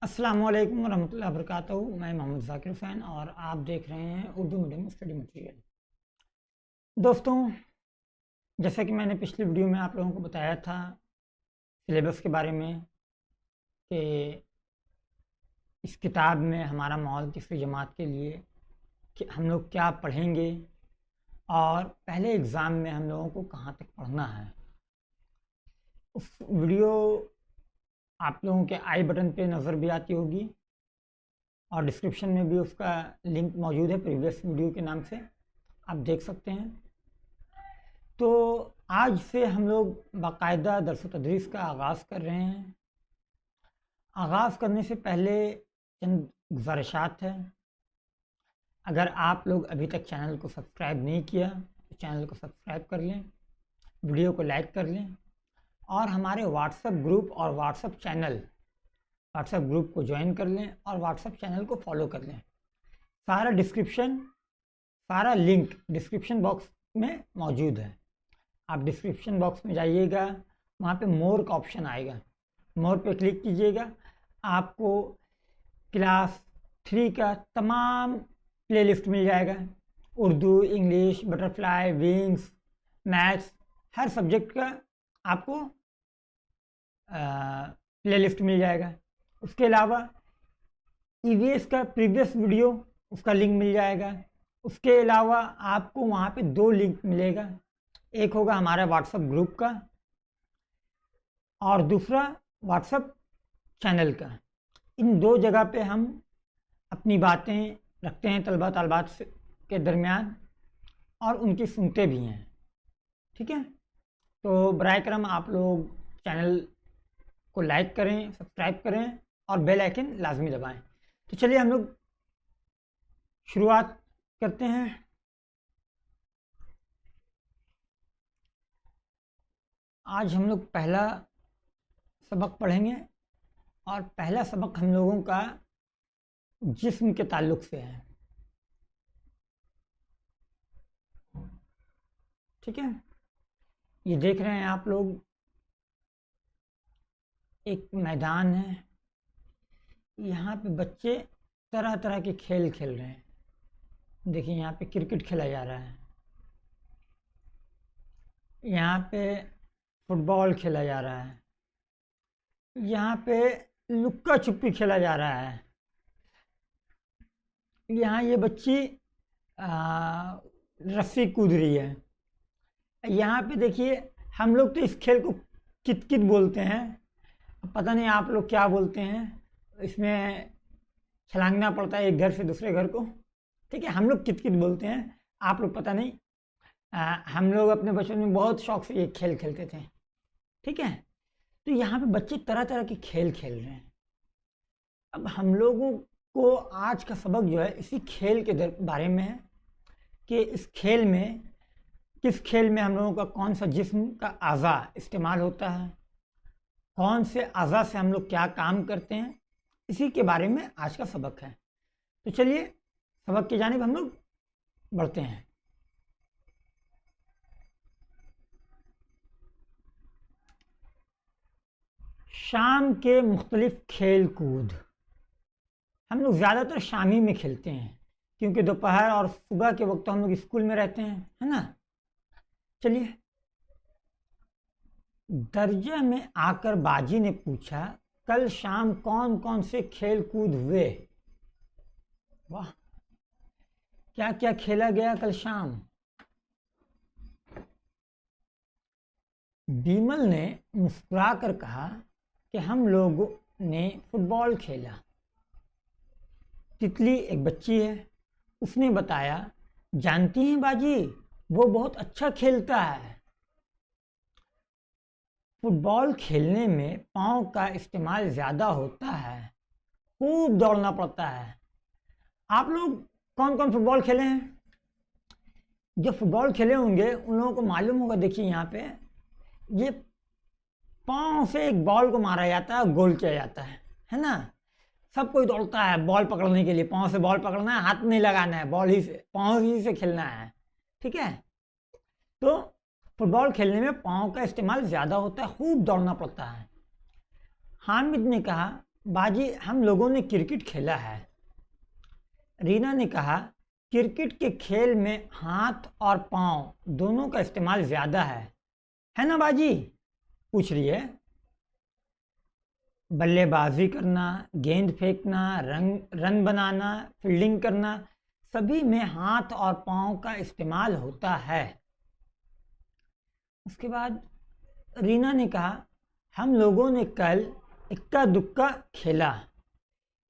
अस्सलाम वालेकुम रहमतुल्लाहि व बरकातहू। मैं मोहम्मद ज़ाकिर हुसैन और आप देख रहे हैं उर्दू मीडियम स्टडी मटेरियल। दोस्तों, जैसा कि मैंने पिछली वीडियो में आप लोगों को बताया था सिलेबस के बारे में कि इस किताब में हमारा माहौल तीसरी जमात के लिए कि हम लोग क्या पढ़ेंगे और पहले एग्ज़ाम में हम लोगों को कहाँ तक पढ़ना है। उस वीडियो आप लोगों के आई बटन पे नज़र भी आती होगी और डिस्क्रिप्शन में भी उसका लिंक मौजूद है प्रीवियस वीडियो के नाम से, आप देख सकते हैं। तो आज से हम लोग बाकायदा दर्स व तदरीस का आगाज़ कर रहे हैं। आगाज़ करने से पहले चंद गुजारिशात है। अगर आप लोग अभी तक चैनल को सब्सक्राइब नहीं किया तो चैनल को सब्सक्राइब कर लें, वीडियो को लाइक कर लें और हमारे व्हाट्सएप ग्रुप और व्हाट्सएप ग्रुप को ज्वाइन कर लें और व्हाट्सएप चैनल को फॉलो कर लें। सारा लिंक डिस्क्रिप्शन बॉक्स में मौजूद है। आप डिस्क्रिप्शन बॉक्स में जाइएगा, वहाँ पे मोर का ऑप्शन आएगा, मोर पे क्लिक कीजिएगा। आपको क्लास 3 का तमाम प्लेलिस्ट मिल जाएगा। Urdu, English, butterfly, wings, maths, हर सब्जेक्ट का आपको प्लेलिस्ट मिल जाएगा। उसके अलावा ईवीएस का प्रीवियस वीडियो उसका लिंक मिल जाएगा। उसके अलावा आपको वहाँ पे 2 लिंक मिलेगा, एक होगा हमारा व्हाट्सएप ग्रुप का और दूसरा व्हाट्सएप चैनल का। इन 2 जगह पे हम अपनी बातें रखते हैं तलबा तलबात के दरमियान और उनकी सुनते भी हैं, ठीक है। तो बराए करम आप लोग चैनल को लाइक करें, सब्सक्राइब करें और बेल आइकन लाजमी दबाएं। तो चलिए हम लोग शुरुआत करते हैं। आज हम लोग पहला सबक पढ़ेंगे और पहला सबक हम लोगों का जिस्म के ताल्लुक से है, ठीक है। ये देख रहे हैं आप लोग, एक मैदान है, यहाँ पे बच्चे तरह तरह के खेल खेल रहे हैं। देखिए यहाँ पे क्रिकेट खेला जा रहा है, यहाँ पे फुटबॉल खेला जा रहा है, यहाँ पे लुक्का छुपी खेला जा रहा है। यहाँ ये बच्ची रस्सी कूद रही है। यहाँ पे देखिए, हम लोग तो इस खेल को कित-कित बोलते हैं, पता नहीं आप लोग क्या बोलते हैं। इसमें छलांगना पड़ता है एक घर से दूसरे घर को, ठीक है। हम लोग कित-कित बोलते हैं, आप लोग पता नहीं। हम लोग अपने बचपन में बहुत शौक से ये खेल खेलते थे, ठीक है। तो यहाँ पे बच्चे तरह तरह के खेल खेल रहे हैं। अब हम लोगों को आज का सबक जो है इसी खेल के बारे में है कि किस खेल में हम लोगों का कौन सा जिस्म का आज़ा इस्तेमाल होता है, कौन से आज़ा से हम लोग क्या काम करते हैं, इसी के बारे में आज का सबक है। तो चलिए सबक की जानिब हम लोग बढ़ते हैं। शाम के मुख्तलिफ खेल कूद हम लोग ज़्यादातर शामी में खेलते हैं क्योंकि दोपहर और सुबह के वक्त तो हम लोग स्कूल में रहते हैं, है ना। चलिए, दर्जे में आकर बाजी ने पूछा, कल शाम कौन कौन से खेल कूद हुए। वाह, क्या क्या खेला गया कल शाम। बीमल ने मुस्कुराकर कहा कि हम लोगों ने फुटबॉल खेला। तितली एक बच्ची है, उसने बताया, जानती हैं बाजी, वो बहुत अच्छा खेलता है। फुटबॉल खेलने में पाँव का इस्तेमाल ज़्यादा होता है, खूब दौड़ना पड़ता है। आप लोग कौन कौन फुटबॉल खेले हैं? जो फुटबॉल खेले होंगे उन लोगों को मालूम होगा। देखिए यहाँ पे ये पाँव से एक बॉल को मारा जाता है, गोल किया जाता है ना। सब कोई दौड़ता है बॉल पकड़ने के लिए, पाँव से बॉल पकड़ना है, हाथ नहीं लगाना है, बॉल ही से, पाँव ही से खेलना है, ठीक है। तो फुटबॉल खेलने में पाँव का इस्तेमाल ज़्यादा होता है, खूब दौड़ना पड़ता है। हामिद ने कहा, बाजी हम लोगों ने क्रिकेट खेला है। रीना ने कहा, क्रिकेट के खेल में हाथ और पांव दोनों का इस्तेमाल ज्यादा है ना बाजी? पूछ रही है। बल्लेबाजी करना, गेंद फेंकना, रन बनाना, फील्डिंग करना, सभी में हाथ और पांव का इस्तेमाल होता है। उसके बाद रीना ने कहा, हम लोगों ने कल इक्का दुक्का खेला।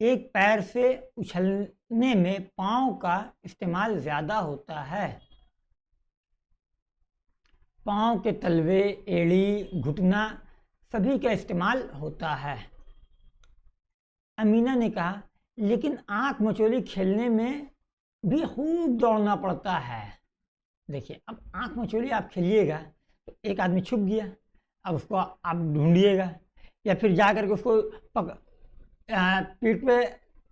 एक पैर से उछलने में पांव का इस्तेमाल ज्यादा होता है। पांव के तलवे, एड़ी, घुटना सभी का इस्तेमाल होता है। अमीना ने कहा, लेकिन आंख मचोली खेलने में भी खूब दौड़ना पड़ता है। देखिए, अब आंख मचोली आप खेलिएगा तो एक आदमी छुप गया, अब उसको आप ढूंढिएगा, या फिर जा करके उसको पीठ पे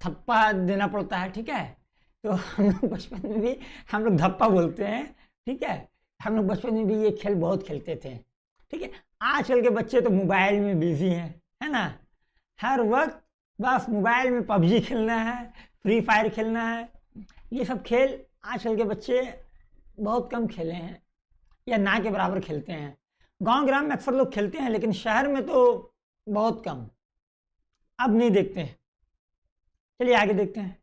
थप्पा देना पड़ता है। ठीक है, तो हम लोग बचपन में भी हम लोग धप्पा बोलते हैं। ठीक है, हम लोग बचपन में भी ये खेल बहुत खेलते थे। ठीक है, आजकल के बच्चे तो मोबाइल में बिजी हैं, है ना? हर वक्त बस मोबाइल में पबजी खेलना है, फ्री फायर खेलना है। ये सब खेल आजकल के बच्चे बहुत कम खेले हैं या ना के बराबर खेलते हैं। गांव ग्राम में अक्सर लोग खेलते हैं, लेकिन शहर में तो बहुत कम, अब नहीं देखते हैं। चलिए आगे देखते हैं।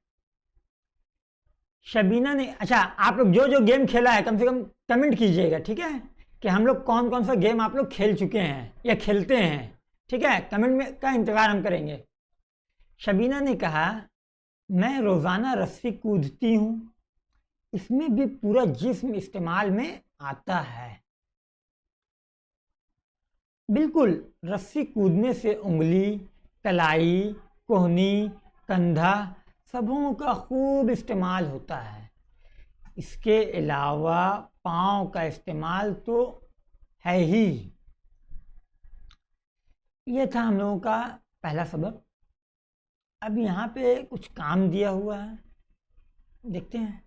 शबीना ने, अच्छा आप लोग जो जो गेम खेला है कम से कम कमेंट कीजिएगा। ठीक है, कि हम लोग कौन कौन सा गेम आप लोग खेल चुके हैं या खेलते हैं। ठीक है, कमेंट में का इंतज़ार हम करेंगे। शबीना ने कहा, मैं रोज़ाना रस्सी कूदती हूँ, इसमें भी पूरा जिस्म इस्तेमाल में आता है। बिल्कुल, रस्सी कूदने से उंगली, कलाई, कोहनी, कंधा सबों का खूब इस्तेमाल होता है। इसके अलावा पाँव का इस्तेमाल तो है ही। ये था हम लोगों का पहला सबक। अब यहाँ पे कुछ काम दिया हुआ है, देखते हैं।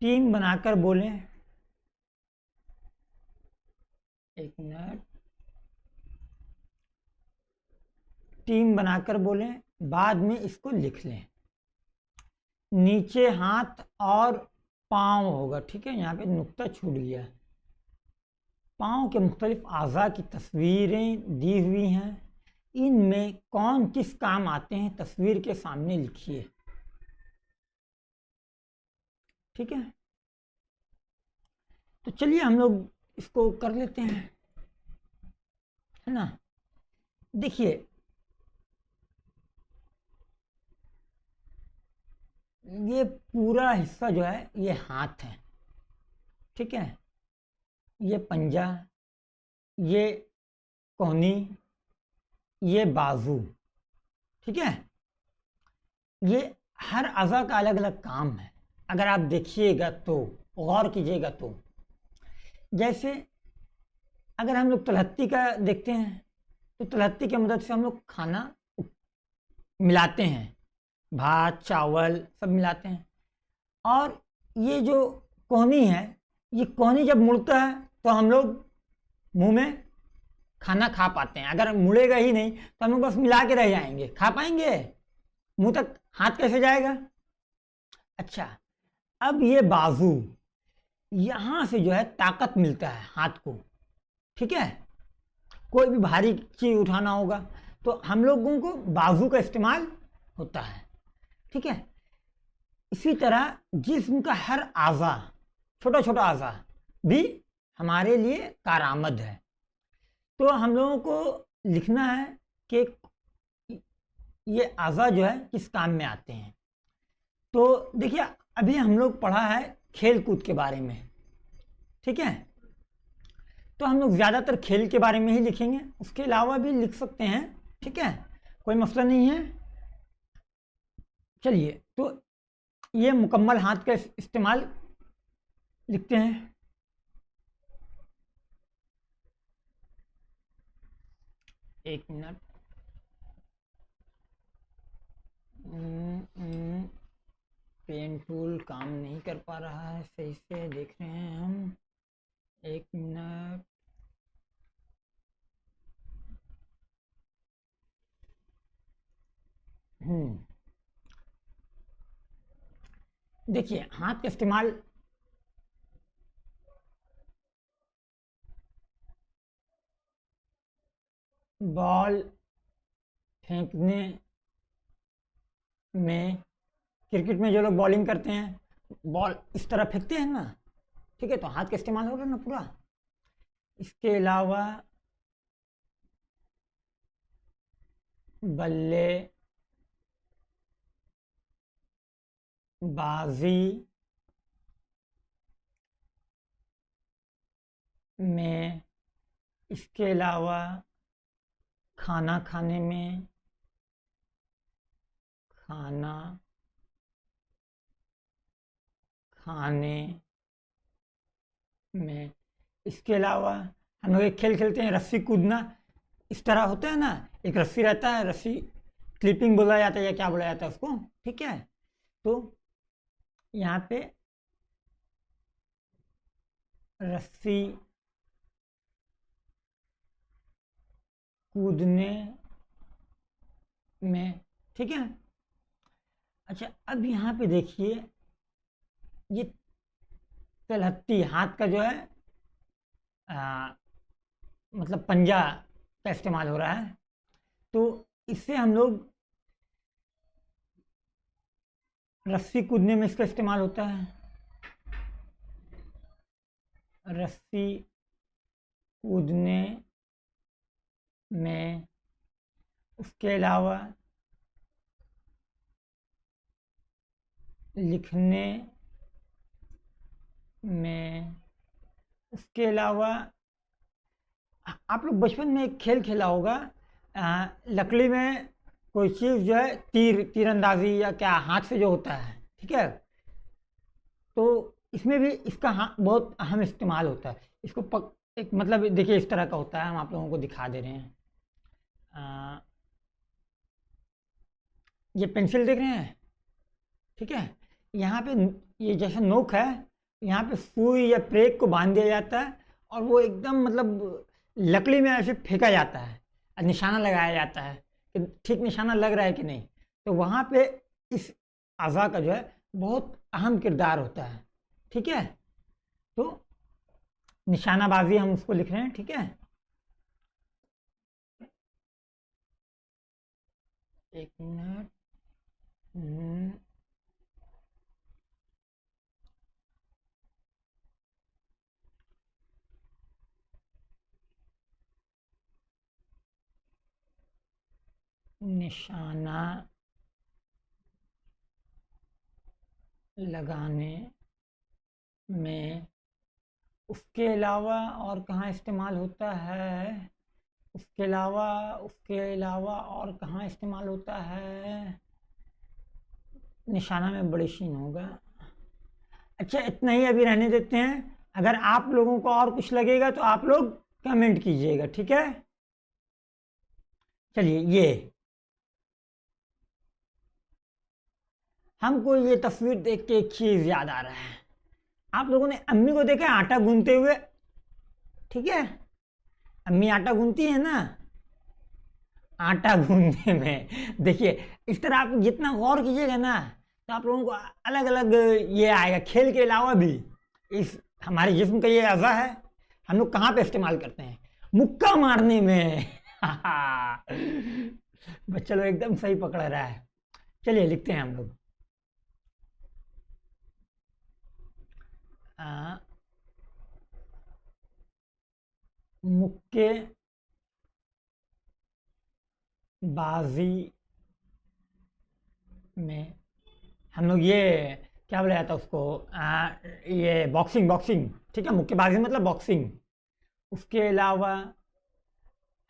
टीम बनाकर बोलें। एक मिनट। टीम बनाकर बोलें, बाद में इसको लिख लें। नीचे हाथ और पाँव होगा। ठीक है, यहाँ पे नुक्ता छूट गया। पाँव के मुख्तलिफ आज़ा की तस्वीरें दी हुई हैं, इनमें कौन किस काम आते हैं तस्वीर के सामने लिखिए। ठीक है, तो चलिए हम लोग इसको कर लेते हैं, है ना? देखिए, ये पूरा हिस्सा जो है ये हाथ है। ठीक है, ये पंजा, ये कोहनी, ये बाजू। ठीक है, ये हर अज़ा का अलग अलग काम है। अगर आप देखिएगा तो, गौर कीजिएगा तो, जैसे अगर हम लोग तलहत्ती का देखते हैं तो तलहत्ती की मदद से हम लोग खाना मिलाते हैं, भात चावल सब मिलाते हैं। और ये जो कोहनी है, ये कोहनी जब मुड़ता है तो हम लोग मुंह में खाना खा पाते हैं। अगर मुड़ेगा ही नहीं तो हम लोग बस मिला के रह जाएंगे, खा पाएंगे? मुंह तक हाथ कैसे जाएगा? अच्छा, अब ये बाजू, यहां से जो है ताकत मिलता है हाथ को। ठीक है, कोई भी भारी चीज उठाना होगा तो हम लोगों को बाजू का इस्तेमाल होता है। ठीक है, इसी तरह जिस्म का हर आज़ा, छोटा छोटा आज़ा भी हमारे लिए कारआमद है। तो हम लोगों को लिखना है कि ये आज़ा जो है किस काम में आते हैं। तो देखिए, अभी हम लोग पढ़ा है खेल कूद के बारे में। ठीक है, तो हम लोग ज़्यादातर खेल के बारे में ही लिखेंगे, उसके अलावा भी लिख सकते हैं। ठीक है, कोई मसला नहीं है। चलिए, तो ये मुकम्मल हाथ का इस्तेमाल लिखते हैं। एक मिनट। पेन टूल काम नहीं कर पा रहा है सही से, देख रहे हैं हम। एक मिनट। देखिए हाथ का इस्तेमाल बॉल फेंकने में, क्रिकेट में जो लोग बॉलिंग करते हैं बॉल इस तरह फेंकते हैं ना, ठीक है, तो हाथ का इस्तेमाल हो रहा है ना पूरा। इसके अलावा बल्लेबाजी में, इसके अलावा खाना खाने में, खाना खाने में, इसके अलावा हम लोग एक खेल खेलते हैं रस्सी कूदना, इस तरह होता है ना, एक रस्सी रहता है, रस्सी क्लिपिंग बोला जाता है या क्या बोला जाता है उसको, ठीक है। तो यहाँ पे रस्सी कूदने में, ठीक है। अच्छा अब यहाँ पे देखिए ये तलहत्ती हाथ का जो है आ, मतलब पंजा का इस्तेमाल हो रहा है, तो इससे हम लोग रस्सी कूदने में इसका इस्तेमाल होता है, रस्सी कूदने में। उसके अलावा लिखने में। उसके अलावा आप लोग बचपन में एक खेल खेला होगा, लकड़ी में कोई चीज़ जो है तीरंदाजी या क्या हाथ से जो होता है, ठीक है, तो इसमें भी इसका बहुत अहम इस्तेमाल होता है। इसको एक मतलब देखिए इस तरह का होता है, हम आप लोगों को दिखा दे रहे हैं। ये पेंसिल देख रहे हैं, ठीक है, यहाँ पे ये जैसा नोक है, यहाँ पे सुई या प्रेग को बांध दिया जाता है और वो एकदम मतलब लकड़ी में ऐसे फेंका जाता है और निशाना लगाया जाता है कि ठीक निशाना लग रहा है कि नहीं। तो वहाँ पे इस अज़ा का जो है बहुत अहम किरदार होता है, ठीक है। तो निशानाबाजी हम उसको लिख रहे हैं, ठीक है। एक मिनट। निशाना लगाने में। उसके अलावा और कहाँ इस्तेमाल होता है, उसके अलावा और कहाँ इस्तेमाल होता है, निशाना में बड़ी शीन होगा। अच्छा इतना ही अभी रहने देते हैं, अगर आप लोगों को और कुछ लगेगा तो आप लोग कमेंट कीजिएगा, ठीक है। चलिए ये हमको ये तस्वीर देख के एक चीज़ याद आ रहा है, आप लोगों ने अम्मी को देखा है आटा गूंथते हुए, ठीक है, अम्मी आटा गूंथती है ना, आटा गूंथने में देखिए इस तरह आप जितना गौर कीजिएगा ना तो आप लोगों को अलग अलग ये आएगा। खेल के अलावा भी इस हमारे जिस्म का ये अज़ा है, हम लोग कहाँ पे इस्तेमाल करते हैं, मुक्का मारने में बच्चा लोग एकदम सही पकड़ रहा है। चलिए लिखते हैं हम लोग, मुक्के बाजी में हम लोग ये क्या बोला जाता है उसको, ये बॉक्सिंग, बॉक्सिंग, ठीक है, मुक्केबाजी मतलब बॉक्सिंग। उसके अलावा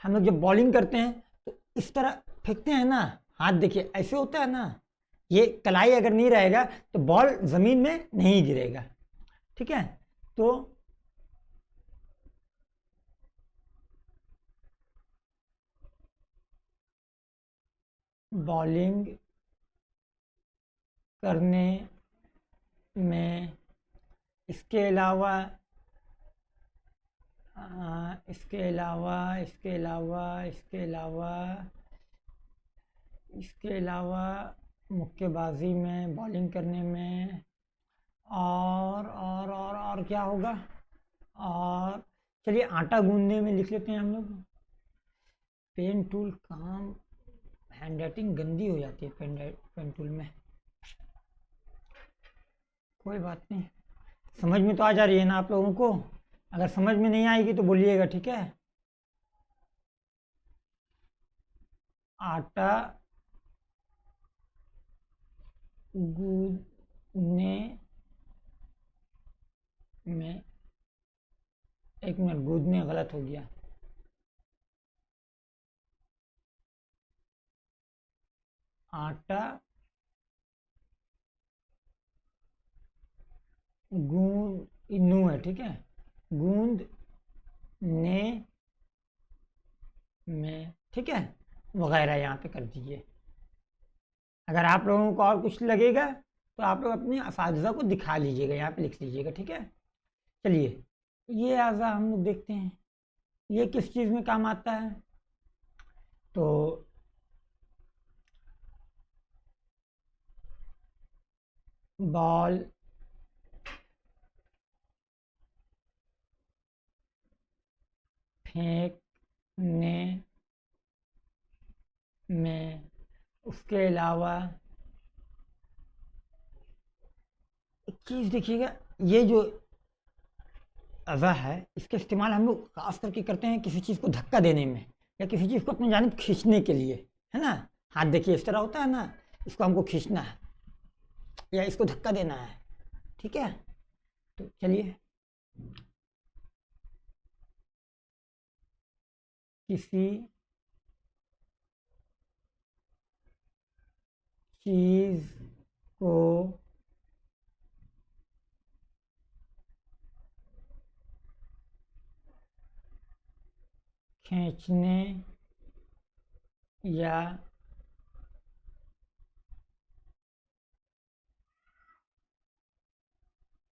हम लोग जब बॉलिंग करते हैं तो इस तरह फेंकते हैं ना, हाथ देखिए ऐसे होता है ना, ये कलाई अगर नहीं रहेगा तो बॉल ज़मीन में नहीं गिरेगा, ठीक है। तो बॉलिंग करने में, इसके अलावा इसके अलावा इसके अलावा मुक्केबाजी में, बॉलिंग करने में, और क्या होगा? और चलिए आटा गूंदने में लिख लेते हैं हम लोग। पेन टूल काम, हैंड राइटिंग गंदी हो जाती है पेन टूल में। कोई बात नहीं, समझ में तो आ जा रही है ना आप लोगों को? अगर समझ में नहीं आएगी तो बोलिएगा, ठीक है? आटा गूंदने में, एक मिनट, गूंदने गलत हो गया। आटा गूंद, नू है, ठीक है? गूंदने में, ठीक है, वगैरह यहाँ पे कर दीजिए। अगर आप लोगों को और कुछ लगेगा तो आप लोग अपने असातिज़ा को दिखा लीजिएगा, यहाँ पे लिख लीजिएगा, ठीक है? चलिए ये आज़ा हम लोग देखते हैं, ये किस चीज़ में काम आता है। तो बॉल फेंकने में, उसके अलावा एक चीज़ देखिएगा, ये जो अज़ा है इसका इस्तेमाल हम लोग खास करके करते हैं किसी चीज़ को धक्का देने में, या किसी चीज़ को अपनी जानिब खींचने के लिए, है ना? हाथ देखिए इस तरह होता है ना, इसको हमको खींचना है या इसको धक्का देना है, ठीक है? तो चलिए, किसी चीज़ को खींचने या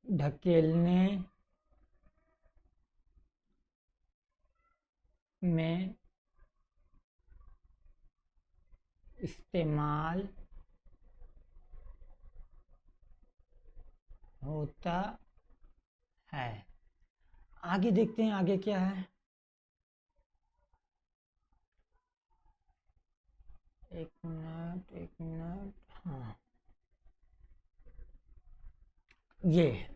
धकेलने में इस्तेमाल होता है। आगे देखते हैं आगे क्या है। एक मिनट, हाँ, ये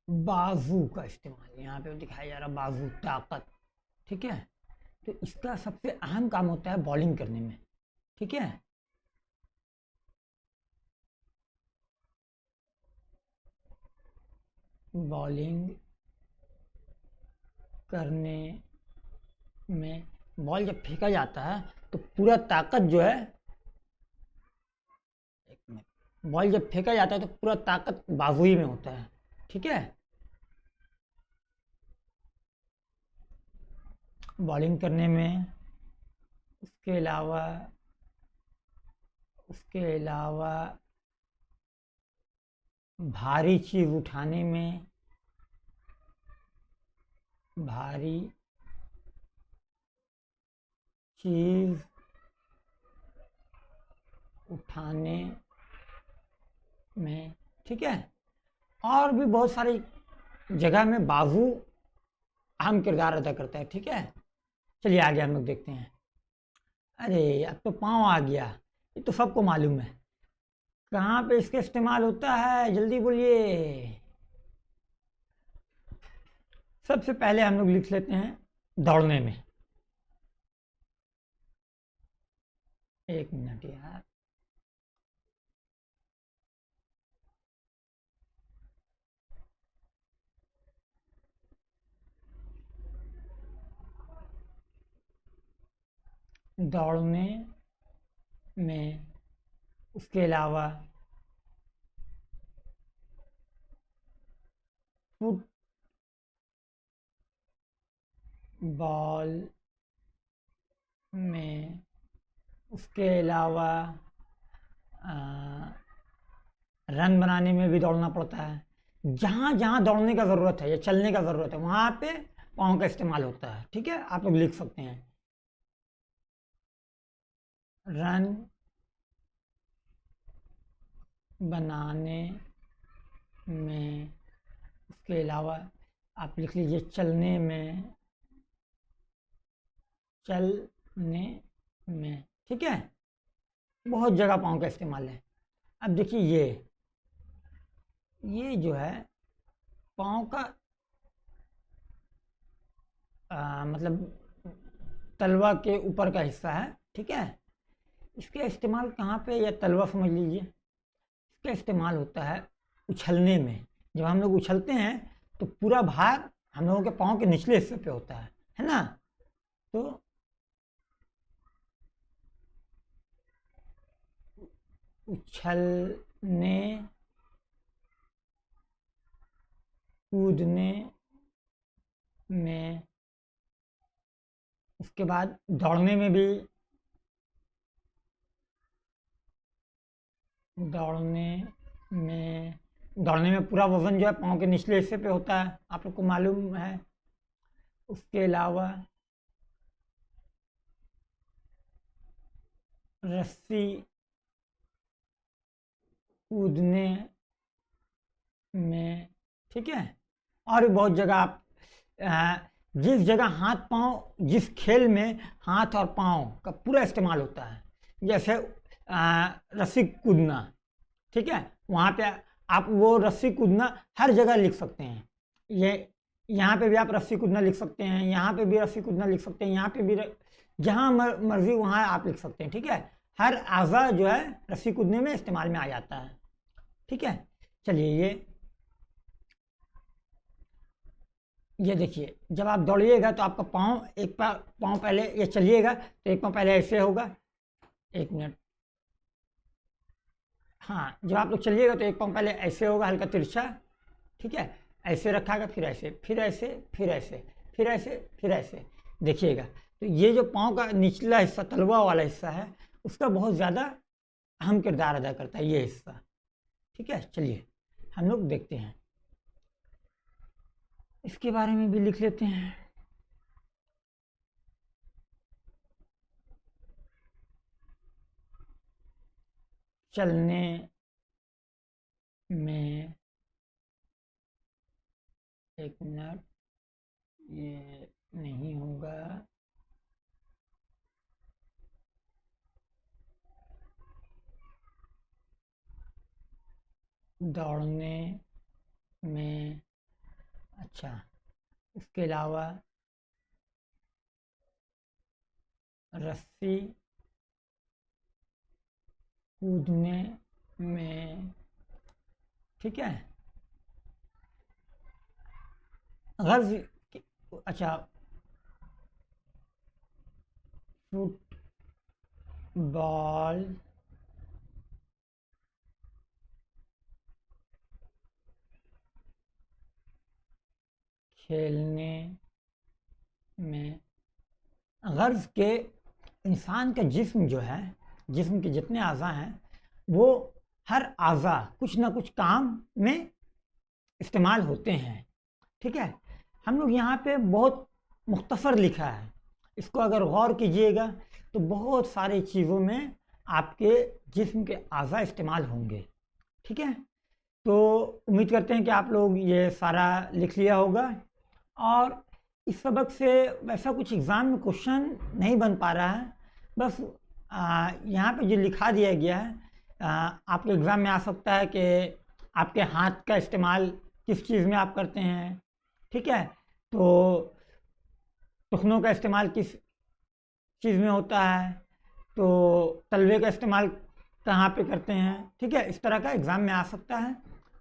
बाजू का इस्तेमाल यहाँ पे दिखाया जा रहा, बाजू, ताकत, ठीक है? तो इसका सबसे अहम काम होता है बॉलिंग करने में, ठीक है? बॉलिंग करने में, बॉल जब फेंका जाता है तो पूरा ताकत जो है, एक मिनट, बॉल जब फेंका जाता है तो पूरा ताकत बाजू ही में होता है, ठीक है? बॉलिंग करने में, उसके अलावा भारी चीज़ उठाने में, भारी चीज़ उठाने में, ठीक है? और भी बहुत सारी जगह में बाजू अहम किरदार अदा करता है, ठीक है? चलिए आगे हम लोग देखते हैं। अरे अब तो पाँव आ गया, ये तो सबको मालूम है। कहाँ पे इसका इस्तेमाल होता है, जल्दी बोलिए। सबसे पहले हम लोग लिख लेते हैं दौड़ने में। एक मिनट यार, दौड़ने में, उसके अलावा फुटबॉल में, उसके अलावा रन बनाने में भी दौड़ना पड़ता है। जहाँ जहाँ दौड़ने का ज़रूरत है या चलने का ज़रूरत है वहाँ पे पाँव का इस्तेमाल होता है, ठीक है? आप लोग लिख सकते हैं। रन बनाने में, इसके अलावा आप लिख लीजिए चलने में, चलने में, ठीक है। बहुत जगह पाँव का इस्तेमाल है। अब देखिए ये जो है पाँव का मतलब तलवा के ऊपर का हिस्सा है, ठीक है। इसका इस्तेमाल कहाँ पे, या तलवा समझ लीजिए, इसका इस्तेमाल होता है उछलने में। जब हम लोग उछलते हैं तो पूरा भार हम लोगों के पाँव के निचले हिस्से पे होता है ना। तो उछलने, कूदने में, उसके बाद दौड़ने में भी, दौड़ने में पूरा वजन जो है पाँव के निचले हिस्से पे होता है, आप लोग को मालूम है। उसके अलावा रस्सी कूदने में, ठीक है। और भी बहुत जगह आप जिस जगह हाथ पाँव, जिस खेल में हाथ और पाँव का पूरा इस्तेमाल होता है, जैसे रस्सी कूदना, ठीक है, वहाँ पे आप वो रस्सी कूदना हर जगह लिख सकते हैं। ये यहाँ पे भी आप रस्सी कूदना लिख सकते हैं, यहाँ पे भी रस्सी कूदना लिख सकते हैं, यहाँ पे भी जहाँ मर्जी वहाँ आप लिख सकते हैं, ठीक है। हर आज़ा जो है रस्सी कूदने में इस्तेमाल में आ जाता है, ठीक है। चलिए ये देखिए, जब आप दौड़िएगा तो आपका पाँव, एक पाँव पहले, ये चलिएगा तो एक पाँव पहले ऐसे होगा, एक मिनट, हाँ, जब आप लोग चलिएगा तो एक पाँव पहले ऐसे होगा, हल्का तिरछा, ठीक है, ऐसे रखागा, फिर ऐसे, फिर ऐसे, फिर ऐसे, फिर ऐसे, फिर ऐसे, देखिएगा। तो ये जो पाँव का निचला हिस्सा, तलवा वाला हिस्सा है, उसका बहुत ज़्यादा अहम किरदार अदा करता है ये हिस्सा, ठीक है। चलिए हम लोग देखते हैं, इसके बारे में भी लिख लेते हैं। चलने में, एक मिनट, ये नहीं होगा, दौड़ने में, अच्छा, इसके अलावा रस्सी कूदने में, ठीक है। गर्ज, अच्छा, फुटबॉल खेलने में, गर्ज के इंसान का जिस्म जो है, जिस्म के जितने आज़ा हैं, वो हर आज़ा कुछ ना कुछ काम में इस्तेमाल होते हैं, ठीक है। हम लोग यहाँ पे बहुत मुख्तसर लिखा है, इसको अगर गौर कीजिएगा तो बहुत सारी चीज़ों में आपके जिस्म के आज़ा इस्तेमाल होंगे, ठीक है। तो उम्मीद करते हैं कि आप लोग ये सारा लिख लिया होगा, और इस सबक से वैसा कुछ एग्ज़ाम में क्वेश्चन नहीं बन पा रहा है, बस यहाँ पे जो लिखा दिया गया है, आपके एग्ज़ाम में आ सकता है कि आपके हाथ का इस्तेमाल किस चीज़ में आप करते हैं, ठीक है। तो टुकनों का इस्तेमाल किस चीज़ में होता है, तो तलवे का इस्तेमाल कहाँ पे करते हैं, ठीक है। इस तरह का एग्ज़ाम में आ सकता है,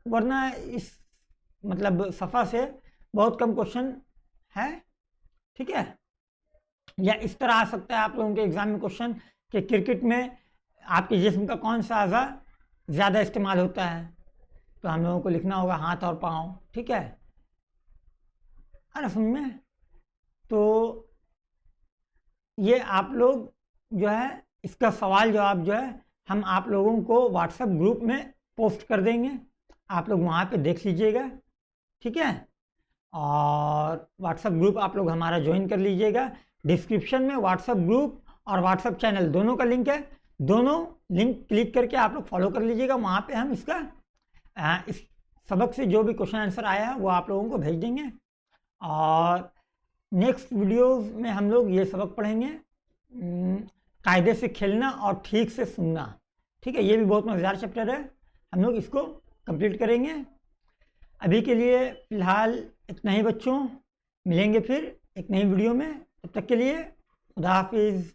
वरना इस मतलब सफ़ा से बहुत कम क्वेश्चन है, ठीक है। या इस तरह आ सकता है आप लोगों के एग्ज़ाम में क्वेश्चन कि क्रिकेट में आपके जिस्म का कौन सा अज़ा ज़्यादा इस्तेमाल होता है, तो हम लोगों को लिखना होगा हाथ और पाँव, ठीक है। अरे समझ में, तो ये आप लोग जो है इसका सवाल जवाब जो है हम आप लोगों को व्हाट्सएप ग्रुप में पोस्ट कर देंगे, आप लोग वहाँ पे देख लीजिएगा, ठीक है। और व्हाट्सएप ग्रुप आप लोग हमारा ज्वाइन कर लीजिएगा, डिस्क्रिप्शन में व्हाट्सएप ग्रुप और व्हाट्सएप चैनल दोनों का लिंक है। दोनों लिंक क्लिक करके आप लोग फॉलो कर लीजिएगा। वहाँ पे हम इस सबक से जो भी क्वेश्चन आंसर आया है वो आप लोगों को भेज देंगे। और नेक्स्ट वीडियोस में हम लोग ये सबक पढ़ेंगे, कायदे से खेलना और ठीक से सुनना। ठीक है, ये भी बहुत मज़ेदार चैप्टर है, हम लोग इसको कंप्लीट करेंगे। अभी के लिए फ़िलहाल इतना ही बच्चों, मिलेंगे फिर एक नई वीडियो में। तब तक के लिए खुदा हाफिज़।